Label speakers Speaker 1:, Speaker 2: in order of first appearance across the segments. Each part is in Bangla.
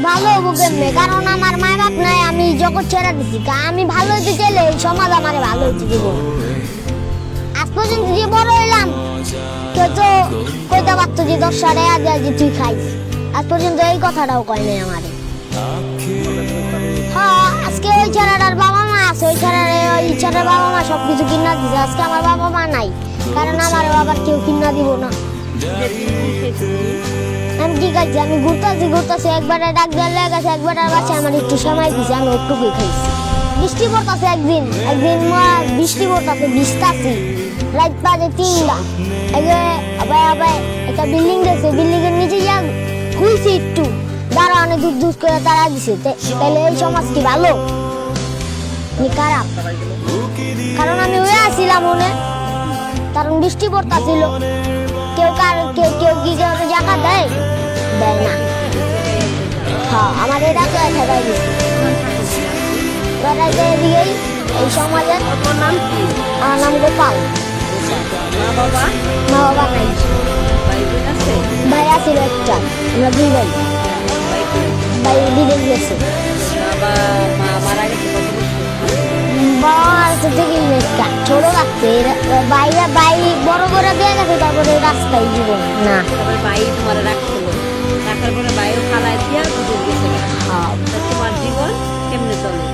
Speaker 1: ভালো হবো কেমনে? কারণ আমার মা বাপ নাই, আমি জগৎ ছেড়ে দিচ্ছি। আমি ভালো হইতে চাইলে এই সমাজ আমার ভালো হইতে দিব। আজ পর্যন্ত যে বড় হইলাম, কেউ তো কইতে পারতো যে 10 টাকা আজ আজ তুই খাইস। আজ পর্যন্ত এই কথাটাও কয় নাই আমারে। হ্যাঁ, আজকে ওই ছেলেটার বাবা মা আছে, ওই ছেলের বাবা মা সবকিছু কিনা দিছে। আজকে আমার বাবা মা নাই, কারণ আমার বাবার কেউ কিনা দিব না। আমি কি খাইছি? আমি ঘুরতেছি একবারে ডাক দেওয়ার লেগে গেছে, একবারে বাচ্চা আমার একটু সময় দিছে, আমি একটুকুই খাইছি। বৃষ্টি পড়তেছে একদিন বৃষ্টি পড়তেছে, ভিজতাছি। রাত বাজে 3টা। আবার একটা বিল্ডিং দেখছে, বিল্ডিং এর নিচে যা খুঁজছি একটু, তারা অনেক দূর করে তারা দিছে। তাহলে এই সমাজ কি ভালো খারাপ? কারণ আমি হয়ে আসছিলাম মনে, কারণ বৃষ্টি পড়তেছিল। কেউ কি জায়গা দেয় না। হ্যাঁ, আমার এটা তো ঠেকাই দিচ্ছে। এদিকেই এই সমাজের। আমার নাম গোপাল। মা বাবা নাই, ভাই আছিল একটা, আমরা 2 ভাই। ভাই বিদেশ গেছে। ছোট থাকতে ভাই বড় করে দিয়ে গেছে, তারপরে রাস্তায় জীবন না।
Speaker 2: ভাই তোমার রাখছিল, রাখার পরে ভাইও খালায় দিয়া বিদেশ গেছে। তোমার জীবন কেমনে চলে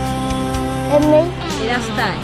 Speaker 1: এমনি
Speaker 2: এই রাস্তায়?